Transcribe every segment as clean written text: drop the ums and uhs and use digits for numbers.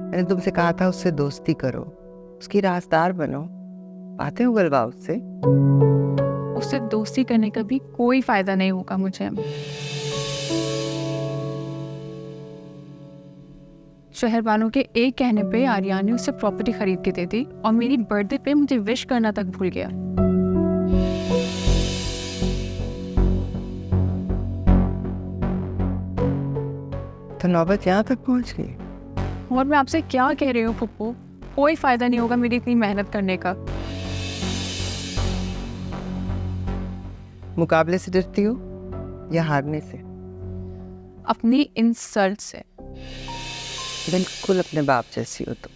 मैंने तुमसे कहा था उससे दोस्ती करो, उसकी राजदार बनो, बातें उगलवाओ उससे। उससे दोस्ती करने का भी कोई फायदा नहीं होगा मुझे। शहरबानों के एक कहने पे आर्यन ने उससे प्रॉपर्टी खरीद के दे दी और मेरी बर्थडे पे मुझे विश करना तक भूल गया। तो नौबत यहाँ तक पहुँच गई। और मैं आपसे क्या कह रही हूँ पप्पू, कोई फायदा नहीं होगा मेरी इतनी मेहनत करने का। मुकाबले से डरती हो या हारने से? अपनी इंसल्ट से। बिल्कुल अपने बाप जैसी हो तुम।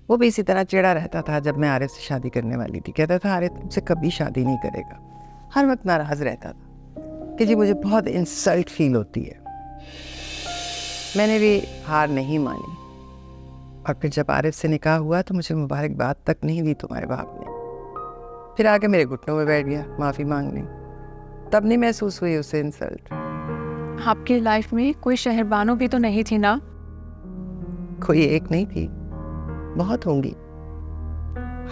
वो भी इसी तरह चिढ़ा रहता था जब मैं आरिफ से शादी करने वाली थी। कहता था आरिफ तुमसे कभी शादी नहीं करेगा। हर वक्त नाराज रहता था कि जी मुझे बहुत इंसल्ट फील होती है। मैंने भी हार नहीं मानी और फिर जब आरिफ से निकाह हुआ तो मुझे मुबारकबाद तक नहीं दी तुम्हारे बाप ने। फिर आके मेरे घुटनों में बैठ गया माफ़ी मांगने। तब नहीं महसूस हुई उसे इंसल्ट। आपकी लाइफ में कोई शहरबानों भी तो नहीं थी ना? कोई एक नहीं थी, बहुत होंगी।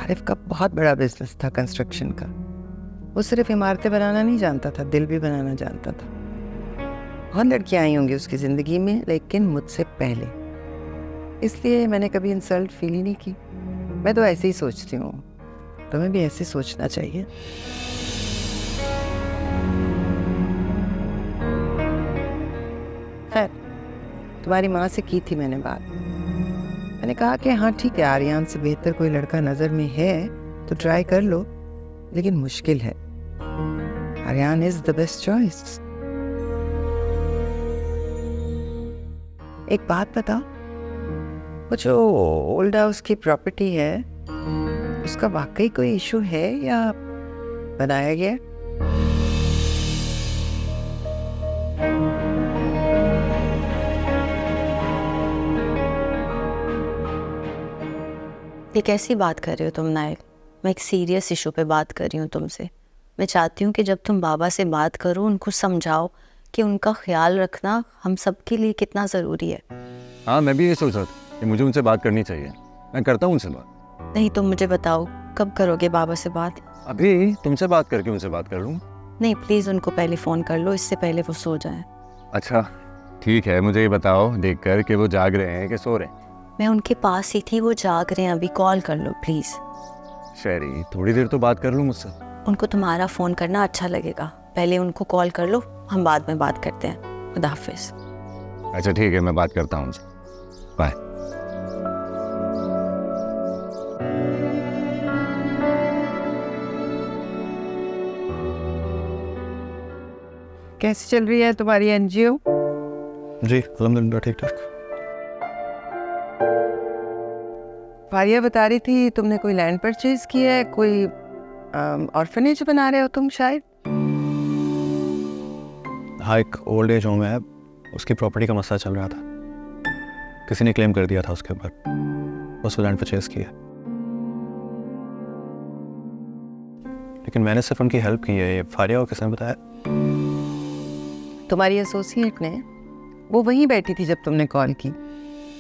आरिफ का बहुत बड़ा बिजनेस था कंस्ट्रक्शन का। वो सिर्फ इमारतें बनाना नहीं जानता था, दिल भी बनाना जानता था। बहुत लड़कियां आई होंगी उसकी ज़िंदगी में, लेकिन मुझसे पहले। इसलिए मैंने कभी इंसल्ट फील ही नहीं की। मैं तो ऐसे ही सोचती हूँ, तुम्हें भी ऐसे सोचना चाहिए। खैर, तुम्हारी माँ से की थी मैंने बात। मैंने कहा कि हाँ ठीक है, आर्यन से बेहतर कोई लड़का नज़र में है तो ट्राई कर लो, लेकिन मुश्किल है। Aryan is the best choice. एक बात बताओ, वो जो ओल्ड हाउस की प्रॉपर्टी है उसका वाकई कोई इशू है या बनाया गया? ये कैसी बात कर रहे हो तुम नायल? मैं एक सीरियस इशू पे बात कर रही हूँ तुमसे। मैं चाहती हूँ कि जब तुम बाबा से बात करो उनको समझाओ कि उनका ख्याल रखना हम सबके लिए कितना ज़रूरी है। हाँ, मैं भी ये सोच रहा था कि मुझे उनसे बात करनी चाहिए। मैं करता हूँ उनसे बात। नहीं, तुम मुझे बताओ कब करोगे बाबा से बात? अभी तुमसे बात करके उनसे बात कर लूँ। नहीं, प्लीज़ उनको पहले फ़ोन कर लो, इससे पहले वो सो जाएं। अच्छा ठीक है, मुझे ये बताओ देख कर कि वो जाग रहे हैं कि सो रहे हैं। मैं उनके पास ही थी, वो जाग रहे हैं अभी। कॉल कर लो प्लीज़। शहरी, थोड़ी देर तो बात कर लूँ मुझसे। उनको तुम्हारा फ़ोन करना अच्छा लगेगा। पहले उनको कॉल कर लो, हम बाद में बात करते हैं। खुदा हाफिज़। अच्छा ठीक है, मैं बात करता हूँ उनसे। बाय। कैसी चल रही है तुम्हारी एनजीओ? जी अल्हम्दुलिल्लाह ठीक ठाक। फारिया बता रही थी तुमने कोई लैंड परचेज किया है, कोई ऑर्फनेज बना रहे हो तुम शायद? हाँ, एक ओल्ड एज होम है, उसकी प्रॉपर्टी का मसला चल रहा था। किसी ने क्लेम कर दिया था उसके ऊपर, बस वो लैंड परचेज किया। लेकिन मैंने सिर्फ उनकी हेल्प की है। ये फारिया को किसने बताया? तुम्हारी एसोसिएट ने। वो वहीं बैठी थी जब तुमने कॉल की,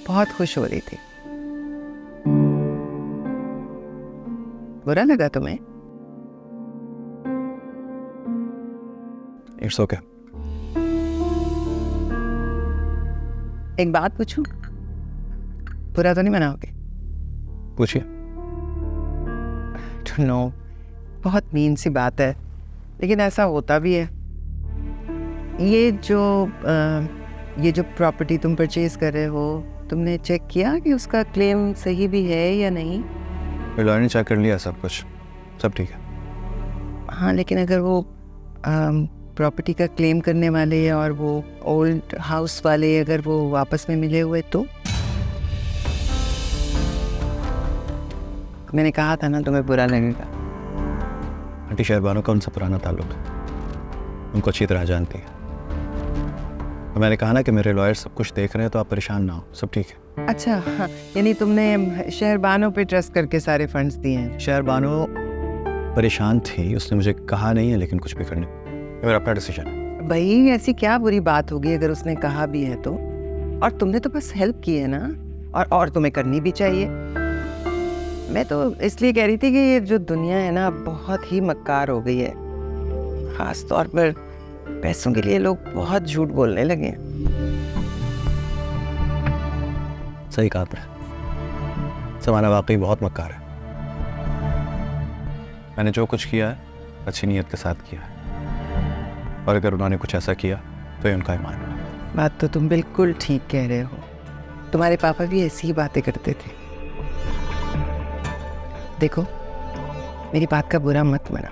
बहुत खुश हो रही थी। बुरा लगा तुम्हें? It's okay. एक बात पूछूं? बुरा तो नहीं मनाओगे? पूछिए। नो, बहुत मीन सी बात है, लेकिन ऐसा होता भी है। ये जो प्रॉपर्टी तुम परचेज कर रहे हो, तुमने चेक किया कि उसका क्लेम सही भी है या नहीं? लॉयर ने चेक कर लिया, सब कुछ, सब ठीक है। हाँ, लेकिन अगर वो प्रॉपर्टी का क्लेम करने वाले और वो ओल्ड हाउस वाले अगर वो वापस में मिले हुए तो? मैंने कहा था ना तुम्हें बुरा लगेगा। आंटी शहरबानों का उनसे पुराना ताल्लुक है, उनको अच्छी तरह जानती है। तो मैंने कहा ना कि मेरे लॉयर सब कुछ देख रहे हैं, तो आप परेशान ना हो, सब ठीक है। अच्छा हाँ, यानी तुमने शहरबानों पे ट्रस्ट करके सारे फंड्स दिए हैं? शहरबानों परेशान थी, उसने मुझे कहा नहीं है, लेकिन कुछ भी करने, मेरा अपना डिसीजन है। भाई ऐसी क्या बुरी बात होगी अगर उसने कहा भी है तो? और तुमने तो बस हेल्प की है ना, और तुम्हें करनी भी चाहिए। मैं तो इसलिए कह रही थी कि ये जो दुनिया है ना बहुत ही मक्कार हो गई है, खास तौर पर पैसों के लिए लोग बहुत झूठ बोलने लगे हैं। सही कहा आपने, ज़माना वाकई बहुत मक्कार है। मैंने जो कुछ किया है अच्छी नीयत के साथ किया है, और अगर उन्होंने कुछ ऐसा किया तो ये उनका ईमान है। बात तो तुम बिल्कुल ठीक कह रहे हो, तुम्हारे पापा भी ऐसी ही बातें करते थे। देखो, मेरी बात का बुरा मत मना,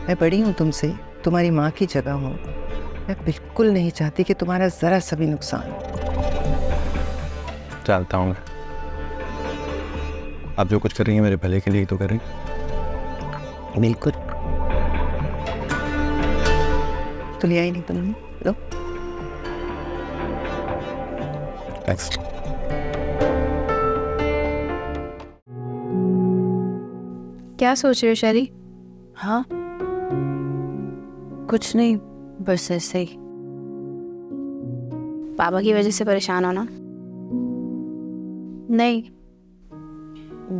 मैं बड़ी हूँ तुमसे, तुम्हारी माँ की जगह हूँ। मैं बिल्कुल नहीं चाहती कि तुम्हारा ज़रा सा भी नुकसान हो। जानता हूँ मैं, आप जो कुछ कर रही हैं मेरे भले के लिए ही तो कर रही हैं। बिल्कुल। तो लिया ही नहीं तुमने, लो। थैंक्स। क्या सोच रहे हो शरी? हाँ, कुछ नहीं, बस ऐसे ही। पापा की वजह से परेशान हो ना? नहीं,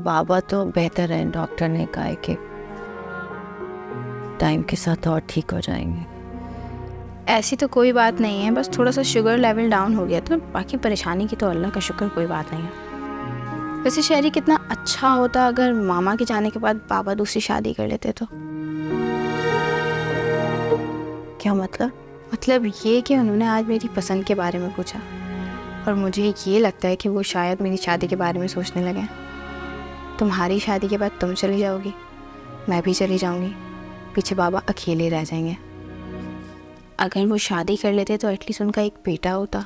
बाबा तो बेहतर है, डॉक्टर ने कहा है कि टाइम के साथ और ठीक हो जाएंगे। ऐसी तो कोई बात नहीं है, बस थोड़ा सा शुगर लेवल डाउन हो गया था, बाकी परेशानी की तो अल्लाह का शुक्र कोई बात नहीं है। वैसे शहरी कितना अच्छा होता अगर मामा के जाने के बाद पापा दूसरी शादी कर लेते तो। क्या मतलब? मतलब ये कि उन्होंने आज मेरी पसंद के बारे में पूछा, और मुझे ये लगता है कि वो शायद मेरी शादी के बारे में सोचने लगे। तुम्हारी शादी के बाद तुम चली जाओगी, मैं भी चली जाऊंगी, पीछे बाबा अकेले रह जाएंगे। अगर वो शादी कर लेते तो एटलीस्ट उनका एक बेटा होता,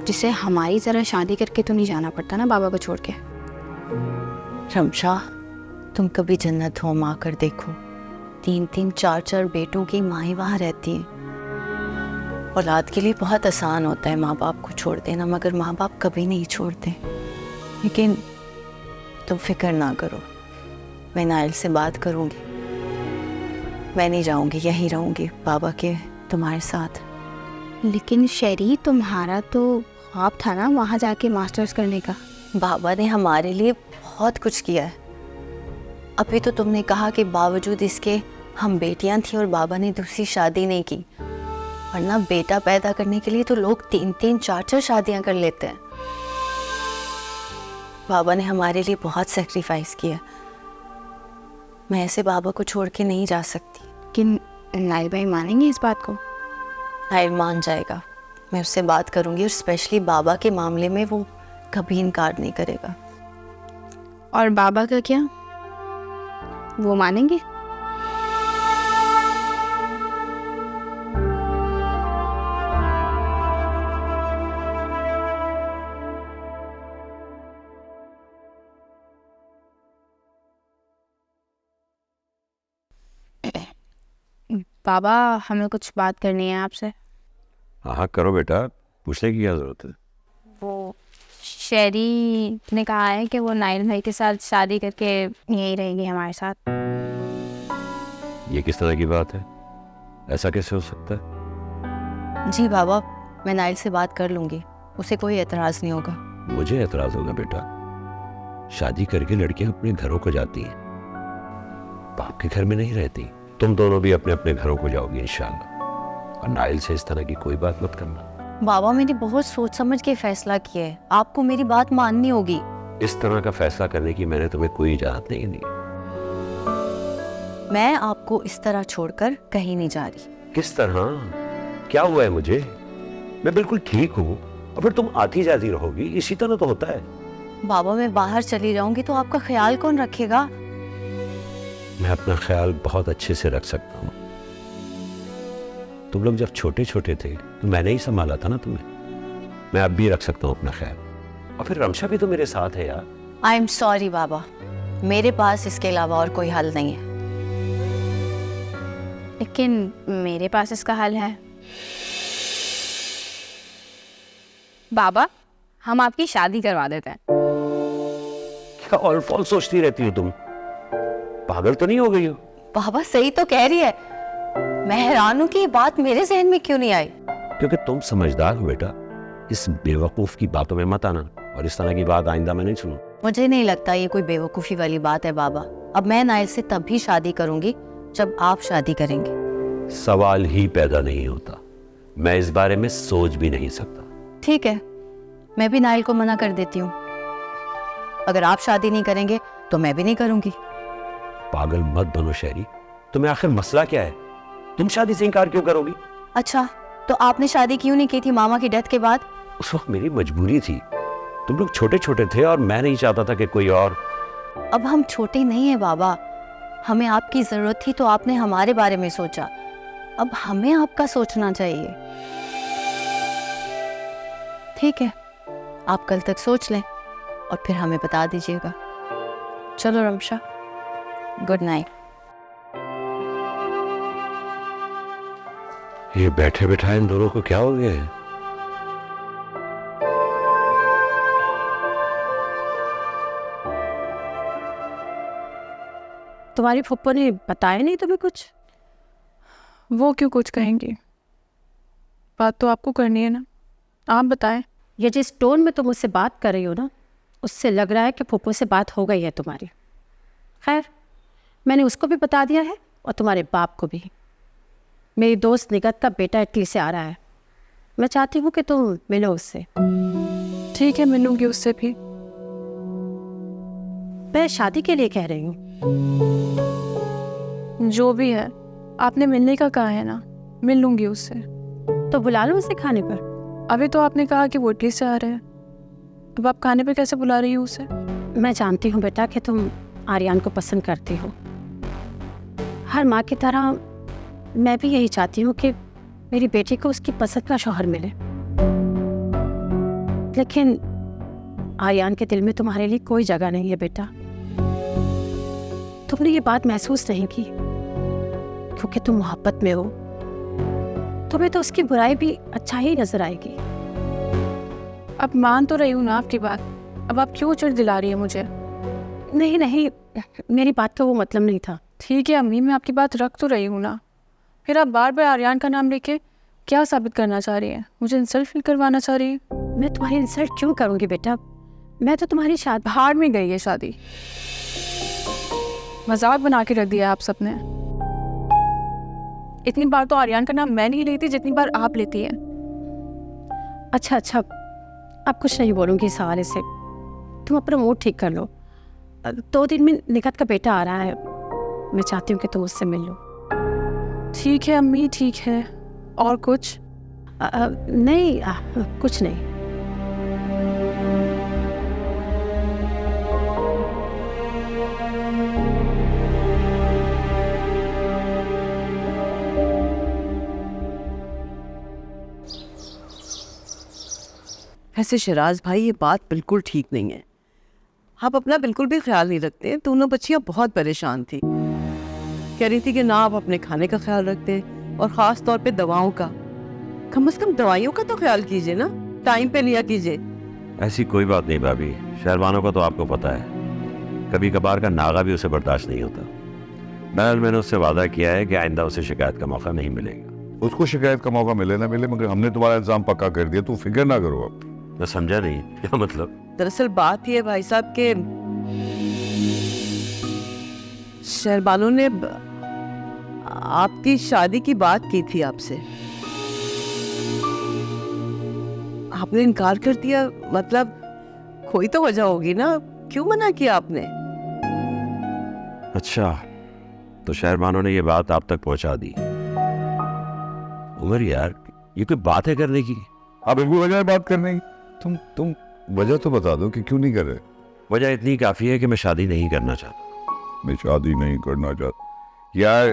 जिसे हमारी तरह शादी करके तो नहीं जाना पड़ता ना बाबा को छोड़ के। रमशा, तुम कभी जन्नत होम आकर देखो, 3-3, 4-4 बेटों की माएँ वहाँ रहती हैं। औलाद के लिए बहुत आसान होता है माँ बाप को छोड़ देना, मगर माँ बाप कभी नहीं छोड़ते। लेकिन तुम फिक्र ना करो, मैं नाइल से बात करूँगी, मैं नहीं जाऊँगी, यहीं रहूँगी बाबा के तुम्हारे साथ। लेकिन शहरी, तुम्हारा तो ख्वाब था ना वहाँ जाके मास्टर्स करने का। बाबा ने हमारे लिए बहुत कुछ किया है। अभी तो तुमने कहा कि बावजूद इसके हम बेटियां थी और बाबा ने दूसरी शादी नहीं की, वरना बेटा पैदा करने के लिए तो लोग 3-3, 4-4 शादियां कर लेते हैं। बाबा ने हमारे लिए बहुत सेक्रीफाइस किया, मैं ऐसे बाबा को छोड़ के नहीं जा सकती। लेकिन नाइल भाई मानेंगे इस बात को? नाइल मान जाएगा, मैं उससे बात करूंगी, और स्पेशली बाबा के मामले में वो कभी इनकार नहीं करेगा। और बाबा का क्या, वो मानेंगे? बाबा, हमें कुछ बात करनी है आपसे। हाँ हाँ करो बेटा, पूछने की क्या ज़रूरत है। वो शेरी ने कहा है कि वो नाइल भाई के साथ शादी करके यहीं रहेगी हमारे साथ। ये किस तरह की बात है, ऐसा कैसे हो सकता है? जी बाबा, मैं नाइल से बात कर लूँगी, उसे कोई एतराज़ नहीं होगा। मुझे एतराज़ होगा बेटा, शादी करके लड़कियां अपने घरों को जाती हैं, बाप के घर में नहीं रहती। तुम दोनों भी अपने अपने घरों को जाओगी इंशाल्लाह, और नाइल से इस तरह की कोई बात मत करना। बाबा, मैंने बहुत सोच समझ के फैसला किया है, आपको मेरी बात माननी होगी। इस तरह का फैसला करने की मैंने तुम्हें कोई इजाज़त नहीं दी। मैं आपको इस तरह छोड़कर कहीं नहीं जा रही। किस तरह, क्या हुआ है मुझे? मैं बिल्कुल ठीक हूँ, और फिर तुम आती जाती रहोगी, इसी तरह तो होता है। बाबा, मैं बाहर चली जाऊंगी तो आपका ख्याल कौन रखेगा? मैं अपना ख्याल बहुत अच्छे से रख सकता हूँ। तुम लोग जब छोटे छोटे थे तो मैंने ही संभाला था ना तुम्हें, मैं अब भी रख सकता हूँ अपना ख्याल। और फिर रमशा भी तो मेरे साथ है यार। आई एम सॉरी बाबा, मेरे पास इसके अलावा और कोई हल नहीं है। लेकिन मेरे पास इसका हल है। बाबा, हम आपकी शादी करवा देते हैं। क्या ऑल फॉल सोचती रहती हो तुम, पागल तो नहीं हो गई हो? बाबा सही तो कह रही है, मैं हैरान हूं कि ये बात मेरे जहन में क्यों नहीं आई। क्योंकि तुम समझदार हो बेटा, इस बेवकूफ की बातों में मत आना, और इस तरह की बात आइंदा मैं नहीं सुनूं। मुझे नहीं लगता ये कोई बेवकूफ़ी वाली बात है बाबा। अब मैं नाइल से तभी शादी करूंगी जब आप शादी करेंगे। सवाल ही पैदा नहीं होता, मैं इस बारे में सोच भी नहीं सकता। ठीक है, मैं भी नाइल को मना कर देती हूँ। अगर आप शादी नहीं करेंगे तो मैं भी नहीं करूंगी। पागल मत बनो शहरी, तुम्हें आखिर मसला क्या है? तुम शादी से इनकार क्यों करोगी? अच्छा, तो आपने शादी क्यों नहीं की थी मामा की डेथ के बाद? उस वक्त मेरी मजबूरी थी, तुम लोग छोटे छोटे थे और मैं नहीं चाहता था कि कोई और। अब हम छोटे नहीं हैं बाबा, हमें आपकी जरूरत थी तो आपने हमारे बारे में सोचा। अब हमें आपका सोचना चाहिए। ठीक है, आप कल तक सोच लें और फिर हमें बता दीजिएगा। चलो रमशा, गुड नाइट। ये बैठे बैठाए इन दोनों को क्या हो गया है? तुम्हारी फुप्पो ने बताया नहीं तुम्हें कुछ? वो क्यों कुछ कहेंगी, बात तो आपको करनी है ना, आप बताएं। ये जिस टोन में तुम मुझसे बात कर रही हो ना, उससे लग रहा है कि फुप्पो से बात हो गई है तुम्हारी। खैर, मैंने उसको भी बता दिया है और तुम्हारे बाप को भी। मेरी दोस्त निगत का बेटा इटली से आ रहा है, मैं चाहती हूँ कि तुम मिलो उससे। ठीक है, मिलूंगी उससे भी। मैं शादी के लिए कह रही हूँ। जो भी है, आपने मिलने का कहा है ना, मिल लूंगी उससे। तो बुला लो उसे खाने पर। अभी तो आपने कहा कि वो इटली से आ रहे हैं, अब आप खाने पे कैसे बुला रही हो उसे? मैं जानती हूँ बेटा कि तुम आर्यन को पसंद करती हो। हर माँ की तरह मैं भी यही चाहती हूँ कि मेरी बेटी को उसकी पसंद का शौहर मिले, लेकिन आर्यन के दिल में तुम्हारे लिए कोई जगह नहीं है बेटा। तुमने ये बात महसूस नहीं की क्योंकि तुम मोहब्बत में हो। तुम्हें तो उसकी बुराई भी अच्छा ही नजर आएगी। अब मान तो रही हूँ ना आपकी बात, अब आप क्यों चिढ़ दिला रही है मुझे? नहीं नहीं, मेरी बात का वो मतलब नहीं था। ठीक है अम्मी, मैं आपकी बात रख तो रही हूँ ना, फिर आप बार बार आर्यन का नाम लेके क्या साबित करना चाह रही हैं? मुझे इंसल्ट फील करवाना चाह रही हैं? मैं तुम्हारी इंसल्ट क्यों करूँगी बेटा? मैं तो तुम्हारी शादी। भाड़ में गई है शादी, मजाक बना के रख दिया आप सबने। इतनी बार तो आर्यन का नाम मैं नहीं लेती जितनी बार आप लेती हैं। अच्छा अच्छा, अब कुछ नहीं बोलूँगी इस हवाले से। तुम अपना मूड ठीक कर लो। 2 दिन में निकट का बेटा आ रहा है, मैं चाहती हूँ कि तुम उससे मिल लो। ठीक है अम्मी, ठीक है। और कुछ? नहीं, कुछ नहीं। वैसे शराज भाई, ये बात बिल्कुल ठीक नहीं है। आप अपना बिल्कुल भी ख्याल नहीं रखते। दोनों बच्चियां बहुत परेशान थी, कह रही थी कि ना आप अपने खाने का ख्याल रखते और ख़ास तौर पे दवाओं का। कम से कम दवाइयों का तो ख्याल कीजिए ना, टाइम पे लिया कीजिए। ऐसी कोई बात नहीं भाभी, शहरबानों का तो आपको पता है, कभी कभार का नागा भी उसे बर्दाश्त नहीं होता। बहरहाल मैंने उससे वादा किया है कि आइंदा उसे शिकायत का मौका नहीं मिलेगा। उसको शिकायत का मौका मिले ना मिले, मगर हमने तुम्हारा इंतजाम पक्का कर दिया, तू फिक्र ना करो। अब मैं समझा नहीं, क्या मतलब? दरअसल बात ये है भाई साहब के शहरबानों ने आपकी शादी की बात की थी आपसे, आपने इनकार कर दिया। मतलब कोई तो वजह होगी ना, क्यों मना किया आपने? अच्छा, तो शहरबानों ने ये बात आप तक पहुंचा दी। उमर यार, ये कोई बात है करने की? आप बिल्कुल वजह है बात करने की। तुम वजह तो बता दो कि क्यों नहीं कर रहे। वजह इतनी काफी है कि मैं शादी नहीं करना चाहता। मैं शादी नहीं करना चाहता? यार,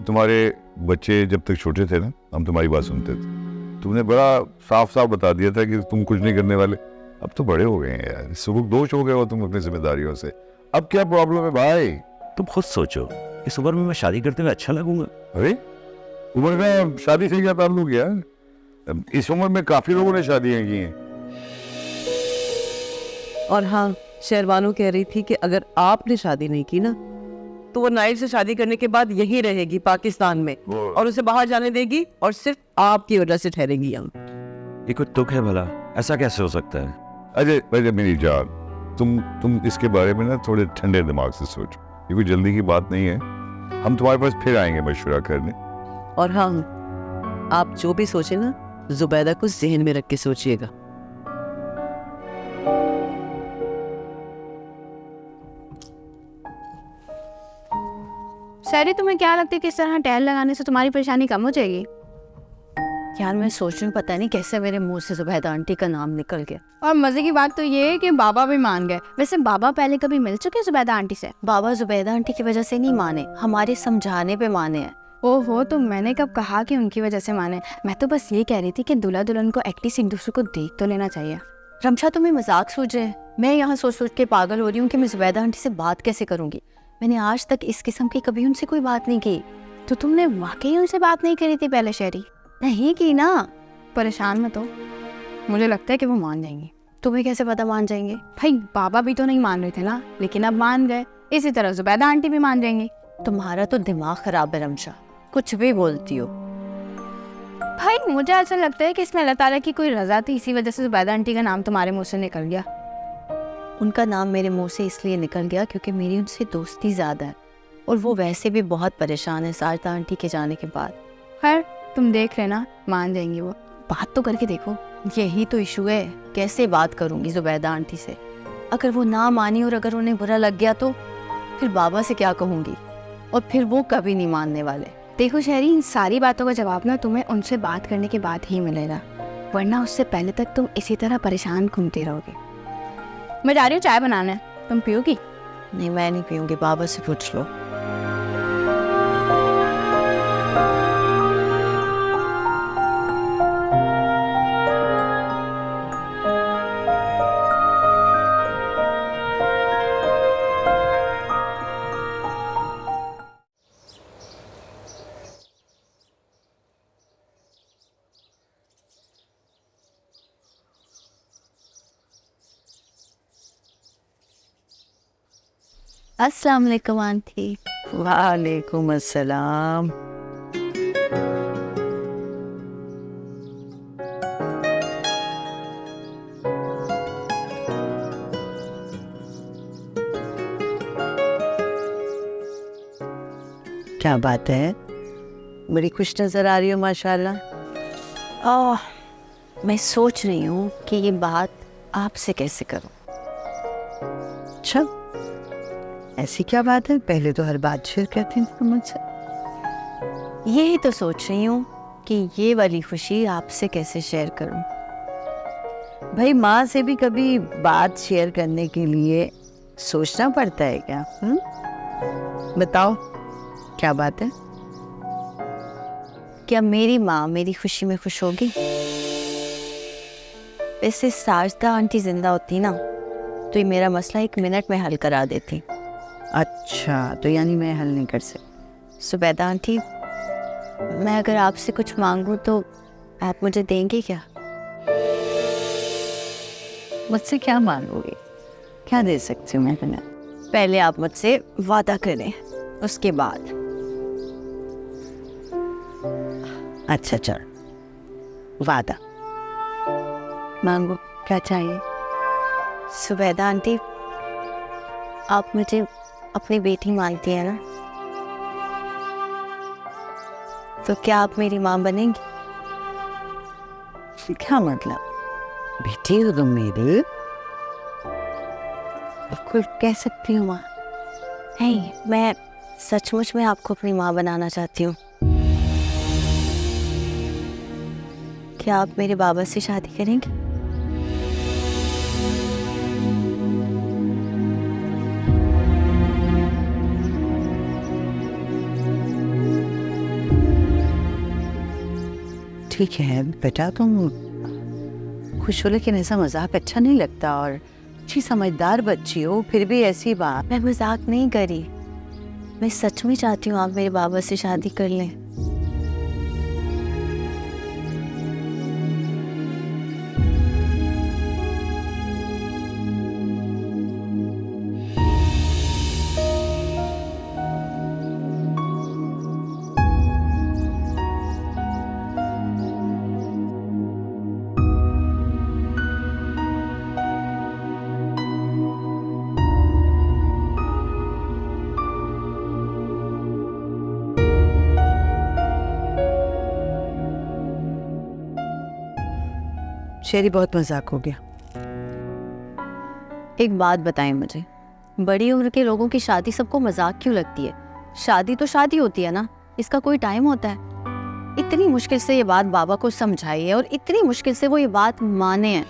तुम्हारे बच्चे जब तक छोटे थे ना, हम तुम्हारी बात सुनते थे। तुमने बड़ा साफ साफ बता दिया था कि तुम कुछ नहीं करने वाले। अब तो बड़े हो गए हैं यार, सुबह दोष हो गए हो तुम अपनी जिम्मेदारियों से। अब क्या प्रॉब्लम है भाई? तुम खुद सोचो, इस उम्र में मैं शादी करते हुए अच्छा लगूंगा? अरे उम्र का शादी से क्या ताल्लुक यार? इस उम्र में काफी लोगों ने शादियां की हैं। और हाँ, शहरबानो कह रही थी कि अगर आपने शादी नहीं की ना, तो वो नाइल से शादी करने के बाद यहीं रहेगी पाकिस्तान में, और उसे बाहर जाने देगी और सिर्फ आपकी वजह से ठहरेगी यहाँ। ये कोई तुक है भला? ऐसा कैसे हो सकता है? अजय अजय मेरी जान, तुम इसके बारे में ना थोड़े ठंडे दिमाग से सोचो, ये कोई जल्दी की बात नहीं है। हम तुम्हारे पास फिर आएंगे मशवरा करने। और हाँ, आप जो भी सोचे ना, जुबैदा को जहन में रख के सोचिएगा। सैरी, तुम्हें क्या लगता है कि इस तरह टहल लगाने से तुम्हारी परेशानी कम हो जाएगी? यार मैं सोच रही हूँ पता नहीं कैसे मेरे मुंह से जुबैदा आंटी का नाम निकल गया। और मजे की बात तो ये है कि बाबा भी मान गए। वैसे बाबा पहले कभी मिल चुके हैं जुबैदा आंटी से? बाबा जुबैदा आंटी की वजह से नहीं माने, हमारे समझाने पे माने हैं। ओहो, तो मैंने कब कहा कि उनकी वजह से माने? मैं तो बस ये कह रही थी कि दूल्हा दुल्हन को एटलीस्ट एक दूसरे को देख तो लेना चाहिए। रमशा तुम्हें मजाक सूझ रहे हैं? मैं यहाँ सोच सोच के पागल हो रही हूँ कि मैं जुबैदा आंटी से बात कैसे करूँगी। मैंने आज तक इस किस्म की कभी उनसे कोई बात नहीं की। तो तुमने वाकई उनसे बात नहीं करी थी पहले शहरी? नहीं की ना। परेशान मत हो, मुझे लगता है कि वो मान जाएंगे। तुम्हें कैसे पता मान जाएंगे? भाई बाबा भी तो नहीं मान रहे थे ना, लेकिन अब मान गए। इसी तरह जुबैदा आंटी भी मान जाएंगी। तुम्हारा तो दिमाग खराब है रमशा, कुछ भी बोलती हो। भाई मुझे ऐसा लगता है कि इसमें अल्लाह ताला की कोई रजा थी, इसी वजह से जुबैदा आंटी का नाम तुम्हारे मुंह से निकल गया। उनका नाम मेरे मुंह से इसलिए निकल गया क्योंकि मेरी उनसे दोस्ती ज़्यादा है, और वो वैसे भी बहुत परेशान है सारदा आंटी के जाने के बाद। खैर तुम देख लेना, मान जाएंगी वो। बात तो करके देखो। यही तो इशू है, कैसे बात करूंगी जुबैदा आंटी से? अगर वो ना मानी और अगर उन्हें बुरा लग गया तो फिर बाबा से क्या कहूँगी, और फिर वो कभी नहीं मानने वाले। देखो शहरी, इन सारी बातों का जवाब ना तुम्हें उनसे बात करने के बाद ही मिलेगा, वरना उससे पहले तक तुम इसी तरह परेशान घूमते रहोगे। मैं जा रही हूँ चाय बनाने, तुम पियोगी? नहीं मैं नहीं पीऊँगी, बाबा से पूछ लो। अस्सलाम वालेकुम आंटी। वालेकुम अस्सलाम। क्या बात है, बड़ी खुश नजर आ रही हो माशाल्लाह। मैं सोच रही हूँ कि ये बात आपसे कैसे करूँ। अच्छा, ऐसी क्या बात है? पहले तो हर बात शेयर करती थी मुझसे। यही तो सोच रही हूँ कि ये वाली खुशी आपसे कैसे शेयर करूँ। भाई माँ से भी कभी बात शेयर करने के लिए सोचना पड़ता है क्या? बताओ क्या बात है? क्या मेरी माँ मेरी खुशी में खुश होगी? वैसे साजदा आंटी जिंदा होती ना तो ये मेरा मसला 1 मिनट में हल करा देती। अच्छा, तो यानी मैं हल नहीं कर सकती? जुबैदा आंटी, मैं अगर आपसे कुछ मांगूं तो आप मुझे देंगे क्या? मुझसे क्या मांगोगे? क्या दे सकती हूँ मैं तुम्हें? पहले आप मुझसे वादा करें, उसके बाद। अच्छा चल, वादा मांगो, क्या चाहिए? जुबैदा आंटी, आप मुझे अपनी बेटी मानती हैं ना, तो क्या आप मेरी माँ बनेंगी? क्या मतलब? बेटी हो तुम मेरी, बिल्कुल कह सकती हूँ माँ। नहीं, मैं सचमुच में आपको अपनी माँ बनाना चाहती हूँ। क्या आप मेरे बाबा से शादी करेंगे? ठीक है बेटा, तुम खुश हो, लेकिन ऐसा मजाक अच्छा नहीं लगता। और अच्छी समझदार बच्ची हो, फिर भी ऐसी बात। मैं मजाक नहीं करी, मैं सच में चाहती हूँ आप मेरे बाबा से शादी कर लें। शेरी, बहुत मजाक हो गया। एक बात बताएं मुझे, बड़ी उम्र के लोगों की शादी सबको मजाक क्यों लगती है? शादी तो शादी होती है ना, इसका कोई टाइम होता है। इतनी मुश्किल से ये बात बाबा को समझाई है और इतनी मुश्किल से वो ये बात माने हैं।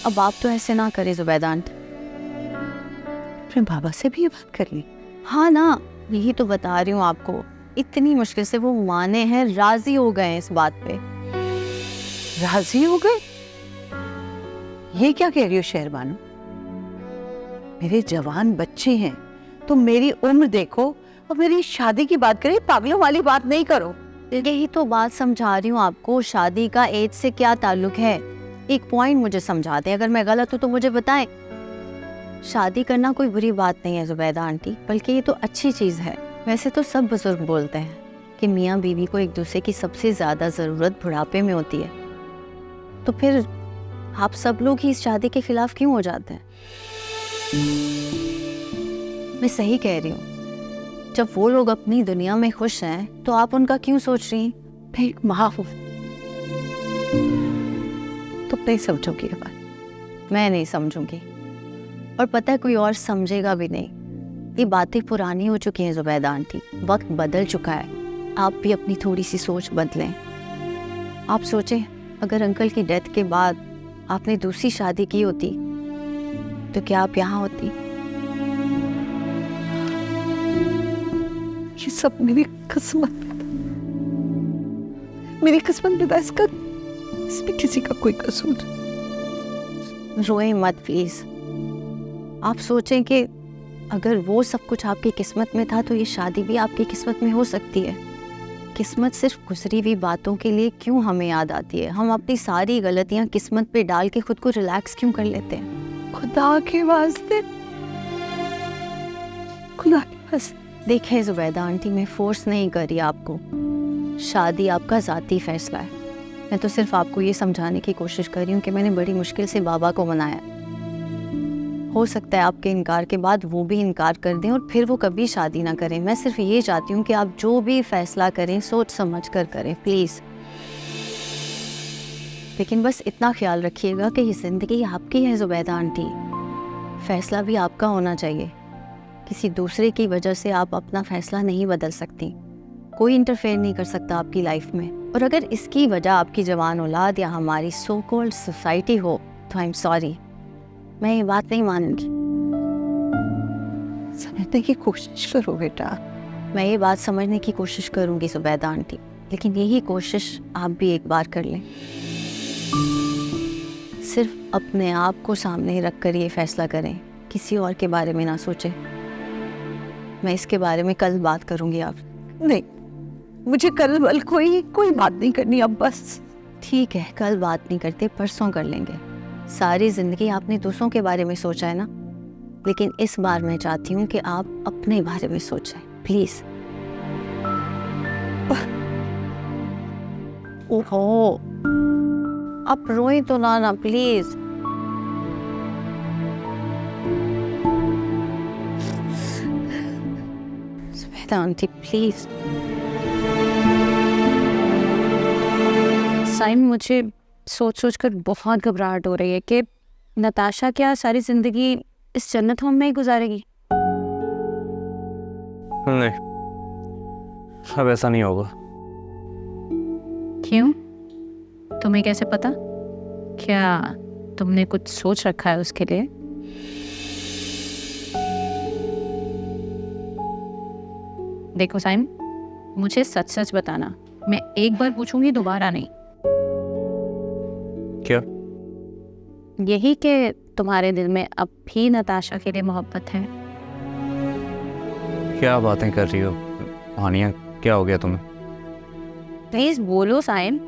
अब आप तो ऐसे ना करें जुबैदा आंटी। फिर बाबा से भी ये बात कर ली? हाँ ना, यही तो बता रही हूँ आपको, इतनी मुश्किल से वो माने हैं, राजी हो गए हैं इस बात पे। राजी हो गए? ये क्या कह रही हो शहरबानो? मेरे जवान बच्चे हैं, तुम मेरी उम्र देखो और मेरी शादी की बात करें, पागलों वाली बात नहीं करो। यही तो बात समझा रही हूँ आपको, शादी का एज से क्या ताल्लुक है? एक पॉइंट मुझे समझा दें, अगर मैं गलत हूँ तो मुझे बताएं। शादी करना कोई बुरी बात नहीं है जुबैदा आंटी, बल्कि ये तो अच्छी चीज़ है। वैसे तो सब बुजुर्ग बोलते हैं कि मियाँ बीवी को एक दूसरे की सबसे ज़्यादा ज़रूरत बुढ़ापे में होती है, तो फिर आप सब लोग ही इस शादी के खिलाफ क्यों हो जाते हैं? मैं सही कह रही हूँ, जब वो लोग अपनी दुनिया में खुश हैं तो आप उनका क्यों सोच रही हैं? मैं एक माँ हूँ, तुम नहीं समझोगी ये बात। मैं नहीं समझूंगी, और पता है कोई और समझेगा भी नहीं। ये बातें पुरानी हो चुकी हैं जुबैदा आंटी, वक्त बदल चुका है। आप भी अपनी थोड़ी सी सोच बदलें। आप सोचें, अगर अंकल की डेथ के बाद आपने दूसरी शादी की होती तो क्या आप यहाँ होती? ये सब मेरी किस्मत में था, मेरी किस्मत में था। इसमें किसी का कोई कसूर। रोएं मत प्लीज। आप सोचें कि अगर वो सब कुछ आपकी किस्मत में था तो ये शादी भी आपकी किस्मत में हो सकती है। किस्मत सिर्फ गुजरी हुई बातों के लिए क्यों हमें याद आती है? हम अपनी सारी गलतियां किस्मत पे डाल के खुद को रिलैक्स क्यों कर लेते हैं? खुदा के वास्ते, खुदा के वास्ते। देखें जुबैदा आंटी, मैं फोर्स नहीं कर रही आपको, शादी आपका ज़ाती फैसला है। मैं तो सिर्फ आपको ये समझाने की कोशिश कर रही हूँ कि मैंने बड़ी मुश्किल से बाबा को मनाया। हो सकता है आपके इनकार के बाद वो भी इनकार कर दें और फिर वो कभी शादी ना करें। मैं सिर्फ ये चाहती हूँ कि आप जो भी फैसला करें सोच समझ कर करें प्लीज़। लेकिन बस इतना ख्याल रखिएगा कि ये ज़िंदगी आपकी है जुबैदा आंटी, फैसला भी आपका होना चाहिए। किसी दूसरे की वजह से आप अपना फैसला नहीं बदल सकती, कोई इंटरफेयर नहीं कर सकता आपकी लाइफ में। और अगर इसकी वजह आपकी जवान औलाद या हमारी सो कॉल्ड सोसाइटी हो तो आई एम सॉरी, मैं ये बात नहीं मानूंगी। समझने की कोशिश करो बेटा। मैं ये बात समझने की कोशिश करूंगी जुबैदा आंटी, लेकिन यही कोशिश आप भी एक बार कर लें। सिर्फ अपने आप को सामने रख कर ये फैसला करें, किसी और के बारे में ना सोचें। मैं इसके बारे में कल बात करूंगी। आप नहीं, मुझे कल वल कोई बात नहीं करनी अब बस। ठीक है, कल बात नहीं करते, परसों कर लेंगे। सारी जिंदगी आपने दूसरों के बारे में सोचा है ना, लेकिन इस बार मैं चाहती हूँ कि आप अपने बारे में सोचें प्लीज। ओहो, आप रोएं तो ना please. Shweta aunty please. Saim, मुझे सोच कर बहुत घबराहट हो रही है कि नताशा क्या सारी ज़िंदगी इस जन्नत होम में ही गुजारेगी? नहीं, अब ऐसा नहीं होगा। क्यों? तुम्हें कैसे पता? क्या तुमने कुछ सोच रखा है उसके लिए? देखो साइम, मुझे सच सच बताना, मैं एक बार पूछूंगी, दोबारा नहीं। क्या? यही कि तुम्हारे दिल में अब भी नताशा के लिए मोहब्बत है। क्या बातें कर रही हो आनिया, क्या हो गया तुम्हें? प्लीज बोलो साइम।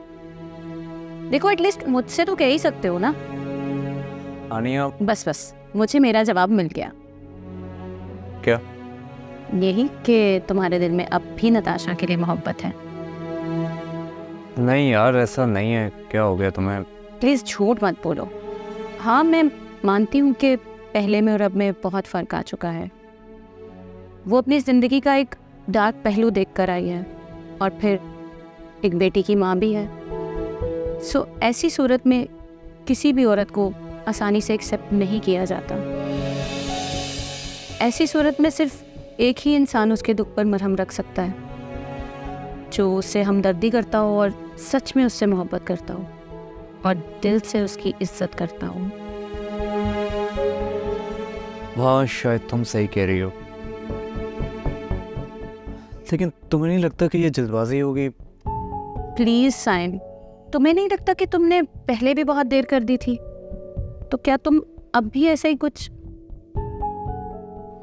देखो एटलीस्ट मुझसे तो कह ही सकते हो ना। आनिया, बस मुझे मेरा जवाब मिल गया। क्या? यही कि तुम्हारे दिल में अब भी नताशा के लिए मोहब्बत है। नहीं यार, ऐसा नहीं है। क्या हो गया तुम्हें? प्लीज़ झूठ मत बोलो। हाँ, मैं मानती हूँ कि पहले में और अब में बहुत फ़र्क आ चुका है। वो अपनी ज़िंदगी का एक डार्क पहलू देख कर आई है और फिर एक बेटी की माँ भी है। सो ऐसी सूरत में किसी भी औरत को आसानी से एक्सेप्ट नहीं किया जाता। ऐसी सूरत में सिर्फ एक ही इंसान उसके दुख पर मरहम रख सकता है, जो उससे हमदर्दी करता हो और सच में उससे मोहब्बत करता हो और दिल से उसकी इज्जत करता हो। हाँ, शायद तुम सही कह रही हो, लेकिन तुम्हें नहीं लगता कि ये जल्दबाजी होगी? प्लीज साइन, तुम्हें नहीं लगता कि तुमने पहले भी बहुत देर कर दी थी? तो क्या तुम अब भी ऐसे ही कुछ?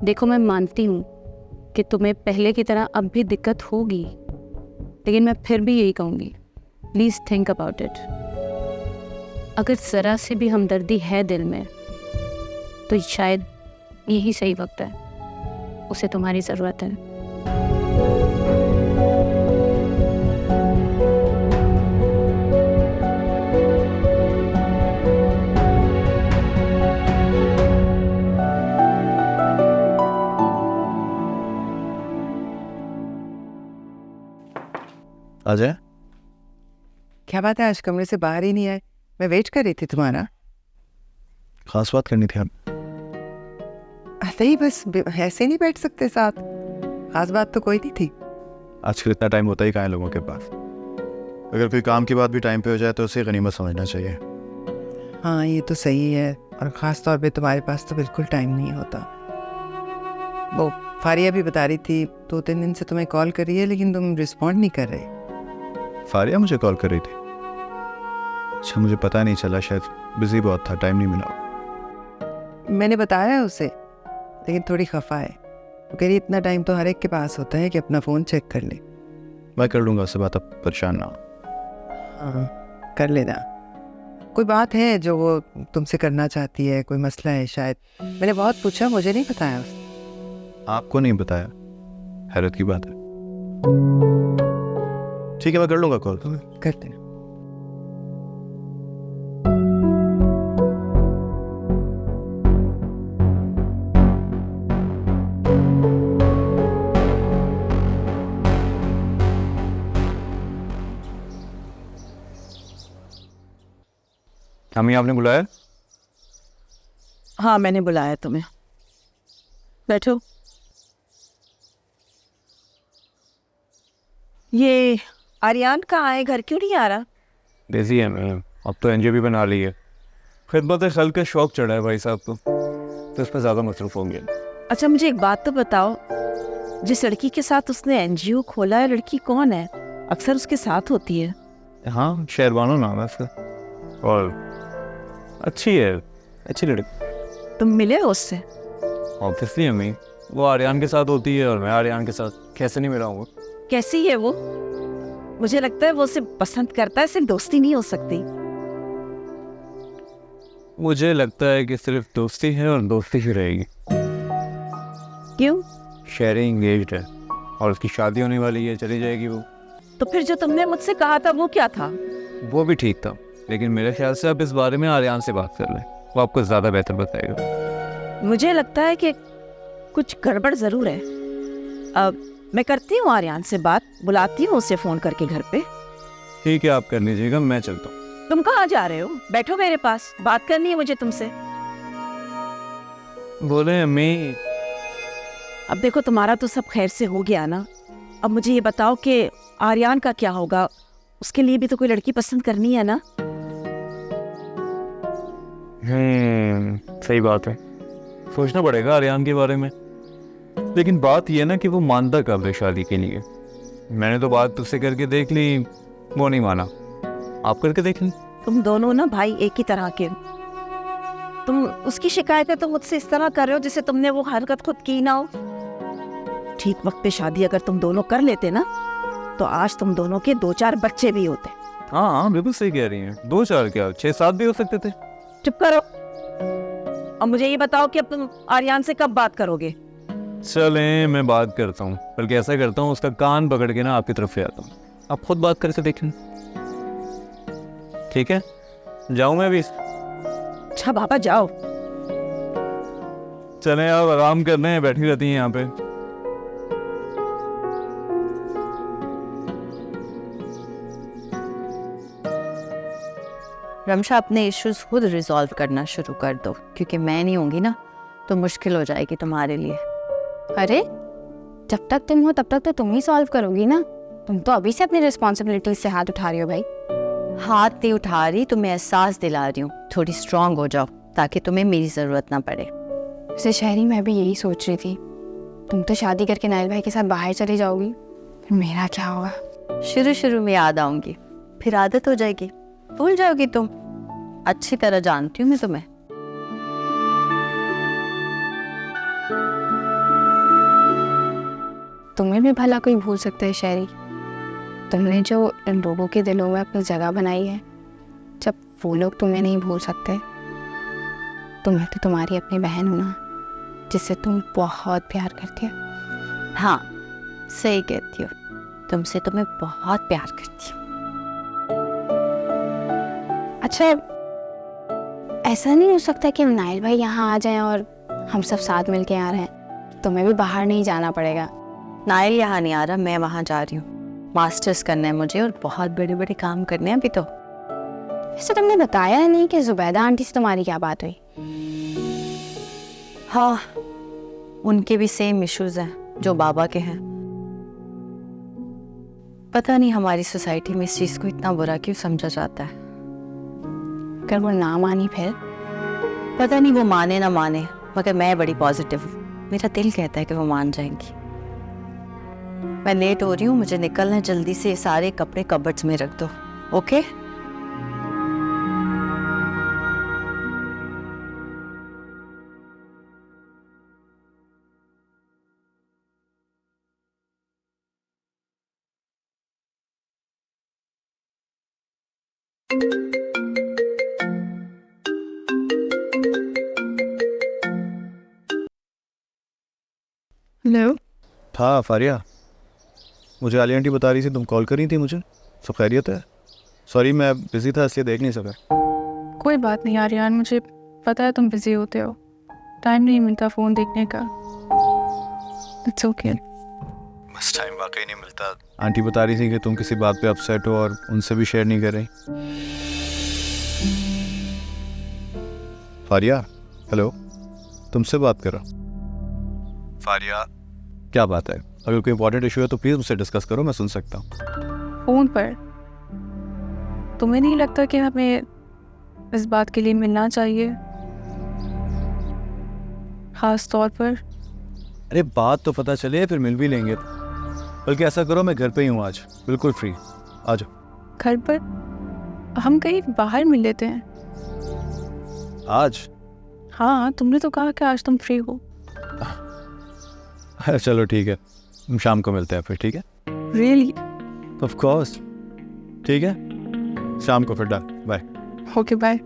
देखो, मैं मानती हूँ कि तुम्हें पहले की तरह अब भी दिक्कत होगी, लेकिन मैं फिर भी यही कहूँगी, प्लीज थिंक अबाउट इट। अगर जरा से भी हमदर्दी है दिल में, तो शायद यही सही वक्त है, उसे तुम्हारी ज़रूरत है। आ जाए। क्या बात है, आज कमरे से बाहर ही नहीं आए? मैं वेट कर रही थी तुम्हारा। खास बात करनी थी आप। ऐसे ही बस ऐसे नहीं बैठ सकते साथ? खास बात तो कोई नहीं थी। आजकल इतना टाइम होता ही कहाँ है लोगों के पास। अगर कोई काम की बात भी टाइम पे हो जाए तो उसे गनीमत समझना चाहिए। हाँ, ये तो सही है, और ख़ास तौर पे तुम्हारे पास तो बिल्कुल टाइम नहीं होता। वो फारिया भी बता रही थी 2-3 दिन से तुम्हें कॉल कर रही है, लेकिन तुम रिस्पॉन्ड नहीं कर रहे। फारिया मुझे कॉल कर रही थी? अच्छा, मुझे पता नहीं चला, शायद बिजी बहुत था, टाइम नहीं मिला। मैंने बताया है उसे, लेकिन थोड़ी खफा है। वो कह रही इतना टाइम तो हर एक के पास होता है कि अपना फ़ोन चेक कर ले। मैं कर लूँगा उससे बात, अब परेशान ना हो। हाँ, कर लेना। कोई बात है जो वो तुमसे करना चाहती है, कोई मसला है शायद? मैंने बहुत पूछा, मुझे नहीं बताया उसने। आपको नहीं बताया? हैरत की बात है। ठीक है, मैं कर लूँगा कॉल। कर देना। अम्मी, आपने बुलाया? हाँ, मैंने बुलाया तुम्हें। बैठो। ये आर्यन कहाँ है? घर क्यों नहीं आ रहा? बिजी है मैम, अब तो एनजीओ भी बना ली है। खिदमत खल का शौक चढ़ा है भाई साहब को, तो इस पर ज़्यादा मसरूफ होंगे। अच्छा, मुझे एक बात तो बताओ, जिस लड़की के साथ उसने एनजीओ खोला है, लड़की कौन है? अक्सर उसके साथ होती है। हाँ, शेरबानो नाम है उसका, और अच्छी है, अच्छी लड़की। तुम मिले हो उससे? ऑब्वियसली अम्मी, वो आर्यन के साथ होती है और मैं आर्यन के साथ, कैसे नहीं मिला हूँ? कैसी है वो? मुझे लगता है वो उसे पसंद करता है, सिर्फ दोस्ती नहीं हो सकती। मुझे लगता है कि सिर्फ दोस्ती है और दोस्ती ही रहेगी। क्यों? शेरी इंगेज्ड है और उसकी शादी होने वाली है, चली जाएगी वो। तो फिर जो तुमने मुझसे कहा था वो क्या था? वो भी ठीक था, लेकिन मेरे ख्याल से आप इस बारे में आर्यन से बात कर लें, वो आपको ज़्यादा बेहतर बताएगा। मुझे लगता है कि कुछ गड़बड़ ज़रूर है। अब मैं करती हूँ आर्यन से बात, बुलाती हूँ उसे फ़ोन करके घर पे। ठीक है, आप कर लीजिएगा, मैं चलता हूँ। तुम कहाँ जा रहे हो? बैठो मेरे पास, बात करनी है मुझे तुमसे। बोले अम्मी। अब देखो, तुम्हारा तो सब खैर से हो गया ना। अब मुझे ये बताओ कि आर्यन का क्या होगा? उसके लिए भी तो कोई लड़की पसंद करनी है ना? सही बात है, सोचना पड़ेगा आर्यन के बारे में। लेकिन बात यह ना कि वो मानता कब है शादी के लिए। मैंने तो बात तुझसे करके देख ली, वो नहीं माना। आप करके देख ली। तुम दोनों ना भाई एक ही तरह के हो। तुम उसकी शिकायतें तो मुझसे इस तरह कर रहे हो जैसे तुमने वो हरकत खुद की ना हो। ठीक वक्त पे शादी अगर तुम दोनों कर लेते ना, तो आज तुम दोनों के 2-4 बच्चे भी होते। हाँ, बिल्कुल सही कह रही हैं। 2-4 क्या, 6-7 भी हो सकते थे। चुप करो। और मुझे ये बताओ कि अब तुम आर्यन से कब बात करोगे? चलें, मैं बात करता हूँ, बल्कि ऐसा करता हूँ, उसका कान पकड़ के ना आपकी तरफ से आता हूँ, आप खुद बात करके देखें। ठीक है, जाऊँ मैं अभी? अच्छा बाबा, जाओ। चलें, आप आराम करने हैं, बैठी रहती हैं यहाँ पे। रमशा अपने इश्यूज खुद रिजॉल्व करना शुरू कर दो, क्योंकि मैं नहीं होंगी ना तो मुश्किल हो जाएगी तुम्हारे लिए। अरे जब तक तुम हो तब तक तो तुम ही सॉल्व करोगी ना। तुम तो अभी से अपनी रिस्पॉन्सिबिलिटीज से हाथ उठा रही हो भाई। हाथ नहीं उठा रही, तुम्हें एहसास दिला रही हूँ। थोड़ी स्ट्रांग हो जाओ ताकि तुम्हें मेरी ज़रूरत ना पड़े। वैसे शहरी मैं भी यही सोच रही थी, तुम तो शादी करके नाइल भाई के साथ बाहर चली जाओगी, फिर मेरा क्या होगा? शुरू शुरू में याद आऊंगी, फिर आदत हो जाएगी, भूल जाओगी तुम। अच्छी तरह जानती हूँ मैं तुम्हें। तुम्हें भी भला कोई भूल सकता है शहरी? तुमने जो इन लोगों के दिलों में अपनी जगह बनाई है, जब वो लोग तुम्हें नहीं भूल सकते, तुम्हें तो तुम्हारी अपनी बहन हो ना, जिससे तुम बहुत प्यार करती हो। हाँ सही कहती हो, तुमसे तो मैं बहुत प्यार करती हूँ। अच्छा ऐसा नहीं हो सकता कि नाइल भाई यहाँ आ जाएं और हम सब साथ मिलके आ रहे हैं? तुम्हें भी बाहर नहीं जाना पड़ेगा। नाइल यहाँ नहीं आ रहा, मैं वहाँ जा रही हूँ। मास्टर्स करना है मुझे और बहुत बड़े बड़े काम करने हैं अभी तो। वैसे तुमने बताया नहीं कि जुबैदा आंटी से तुम्हारी क्या बात हुई? हाँ उनके भी सेम इश्यूज हैं जो बाबा के हैं। पता नहीं हमारी सोसाइटी में इस चीज़ को इतना बुरा क्यों समझा जाता है। अगर वो ना मानी फिर? पता नहीं वो माने ना माने, मगर मैं बड़ी पॉजिटिव हूँ। मेरा दिल कहता है कि वो मान जाएंगी। मैं लेट हो रही हूँ, मुझे निकलना है। जल्दी से सारे कपड़े कबर्ड्स में रख दो। Okay hello. हाँ फारिया, मुझे आलिया आंटी बता रही थी तुम कॉल कर रही थी मुझे। सब खैरियत है? सॉरी मैं बिजी था इसलिए देख नहीं सका। कोई बात नहीं यार, मुझे पता है तुम बिजी होते हो, टाइम नहीं मिलता फ़ोन देखने का। It's okay. बस टाइम वाकई नहीं मिलता। आंटी बता रही थी कि तुम किसी बात पे अपसेट हो और उनसे भी शेयर नहीं कर रही। फारिया हेलो, तुमसे बात कर रहा हूँ। फारिया क्या बात है? अगर कोई इंपॉर्टेंट इशू है तो प्लीज़ मुझसे डिस्कस करो, मैं सुन सकता हूँ। फ़ोन पर तुम्हें नहीं लगता कि हमें इस बात के लिए मिलना चाहिए, ख़ास तौर पर? अरे बात तो पता चले फिर मिल भी लेंगे। बल्कि ऐसा करो, मैं घर पे ही हूँ आज, बिल्कुल फ्री। आ जाओ। घर पर? हम कहीं बाहर मिल लेते हैं आज? हाँ तुमने तो कहा कि आज तुम फ्री हो। चलो ठीक है, हम शाम को मिलते हैं फिर। ठीक है? रियली? Of course. ठीक है, शाम को फिर डन। बाय। Okay bye.